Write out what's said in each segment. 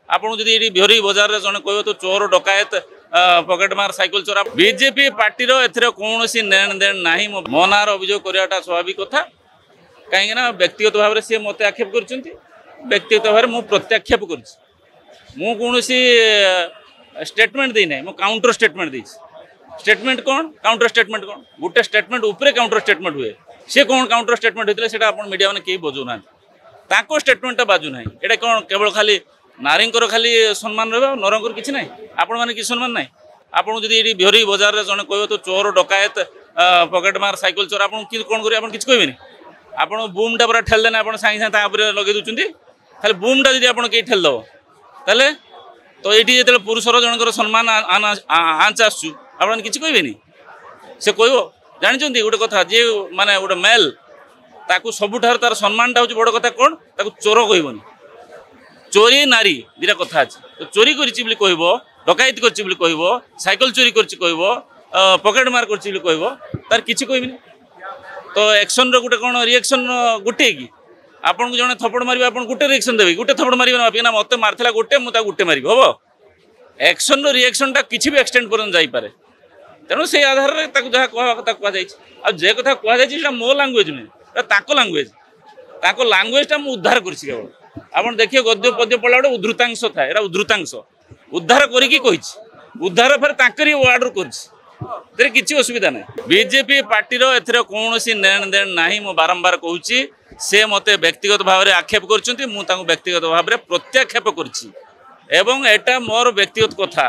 आपन जदि ये बिहरी बाजार रे जने कहबो तो चोर डकायत पकेट मार साइकिल चोरा बीजेपी पार्टी रो एथरे कोनोसी लेन देन नाही मो नार अभियोग करियाटा स्वाभाविक कथा कहीं ना व्यक्तिगत भाव से मत आक्षेप कर व्यक्तिगत भाव में प्रत्याक्षेप कर स्टेटमेंट देना मु काउंटर स्टेटमेंट दे स्टेटमेंट कौन काउंटर स्टेटमेंट कौन गोटे स्टेटमेंट उपरे काउंटर स्टेटमेंट हुए सी कौन काउंटर स्टेटमेंट होता है आप मीडिया मैंने कहीं बजूना स्टेटमेंट बाजू ना ये कौन केवल खाली नारी खाली सम्मान रहा नरंकर किसी ना आपण मैंने कि सम्मान ना आपन जदि बिहरी बाजार में जन कह तो चोर डकायत पकेट मार साइकिल चोर आप कौन करेंगे किसी कहबे आप बुमटा पूरा ठेलदेने आप सागे सागे लगे दूसरी खाली बुमटा जब आप कहीं ठेलदेव ताले तो ये जो पुरुषर जनकर सम्मान आंच आसू आप किसी कहबे से कह जानते गोटे कथा जी माने गोटे मेल ताकू सबुठार तार सम्मानटा हूँ बड़ कथा कौन ताकू चोर कहबनी चोरी नारी दीटा कथा अच्छे तो चोरी कर डकायत कर साइकिल चोरी कर पकेट मार कर तार किसी कहबी तो एक्शन रोटे कौन रिएक्शन गोटे कि आपन को जड़े थपड़ मारे आप गोटे रिएक्शन देवे गोटे थपड़ मारे ना मत मार्ला गोटे मुझे गोटे मारि हम एक्शन रिएक्शन किसी भी एक्सटेंड पर्यटन जापे तेणु से आधार में जहाँ कथा कहुई कथा कहुई मो लांगुएज नुहे लांगुएज लांगुएजटा मुझे उद्धार कर आप देखिए गद्य पद्य पढ़ा गोटे उद्धृतांश था यहाँ उद्धृतांश उद्धार करी उद्धार फिर ताकरी वार्ड कर किसी असुविधा ना बीजेपी पार्टी एथर कौन लेन देन ना मु बारंबार कहूँ से मत व्यक्तिगत भाव में आक्षेप कर व्यक्तिगत भाव में प्रत्याक्षेप कर मोर व्यक्तिगत कथा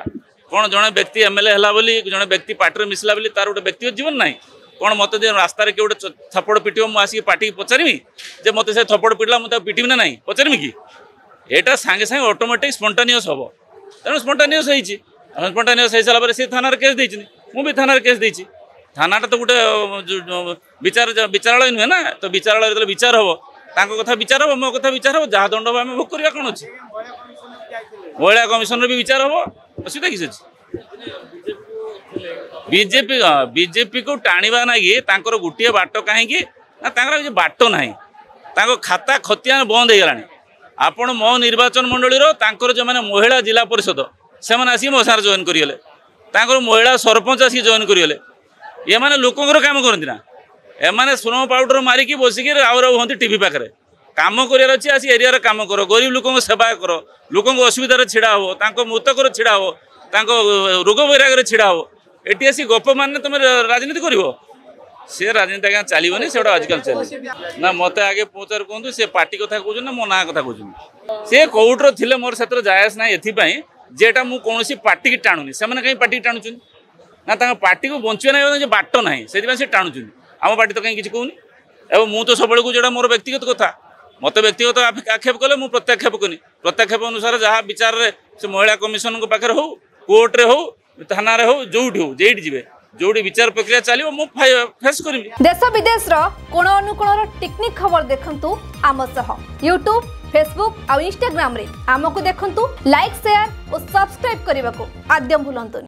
कौन जड़े व्यक्ति एमएलए है जड़े व्यक्ति पार्टी मिसला तार गोटे व्यक्तिगत जीवन ना कौन मत रास्तार किए गोटे थपड़ पिटो मुझे आसिक पार्टी पचारि जे मत से थपड़ पिटला मुझे पिटबी ना नहीं पचारि कि यहाँ सागे सागे ऑटोमेटिक स्पॉन्टेनियस हम तेणु स्पॉन्टेनियस स्पॉन्टेनियस हो सारा सी थाना केस देती मुझे थाना केस देती थानाटा तो गोटे विचारालय नुहे ना तो विचारालय जो विचार हम कथा विचार हम मो कथा विचार हम जहाँ दंड आम भोग करवा कौन अच्छे महिला कमिशन भी विचार हम असुविधा किसी अच्छे बीजेपी बीजेपी को टाणवा ना गोटे बाट कहीं बाट ना खाता खतियान बंद हो गलानी आपण मो निर्वाचन मंडल जो मैंने महिला जिला परिषद से आसिक मो सारे जॉइन करेंगे महिला सरपंच आसिक जॉइन करेंगे ये मैंने लोकर कम करती ना एमाने स्नो पाउडर मारिकी बसिक आउ टीवी पाखे कम कर आस एरिया कम कर गरीब लोक सेवा कर लोक असुविधा छिड़ा हो मृतक छिड़ा हो रोग वैराग छिड़ा हो ये आसी गप मान तुम राजनीति कर सी राजनीति आज्ञा चलनी से आजकल चल ना मत आगे पचार कहूँ से पार्टी कथा कहूँ ना मो ना कथा कहूँ सी कौटर थे मोर से जायस ना ये जेटा मुझे कौन पार्टी की टाणुनी से कहीं पार्टी टाणुच ना पार्टी को बचे ना बाट ना से टाणुच आम पार्टी तो कहीं किसी कहूनी एवं मुझे तो सब जो मोर व्यक्तिगत कथा मत व्यक्तिगत आक्षेप कले मुझे प्रत्याक्षेप कनी प्रत्याक्षेप अनुसार जहाँ विचार से महिला कमिशन पाखे हो कोर्टे हो थाना हो जोटी हो जेट जी जोटी विचार प्रक्रिया चलो मुझे फेस करी देश विदेश कोण अनुकोण टेक्निक खबर देखंतु आम सह यूट्यूब फेसबुक और इंस्टाग्राम रे आमको देखंतु लाइक शेयर और सब्सक्राइब करने को आद्य भूलंतु।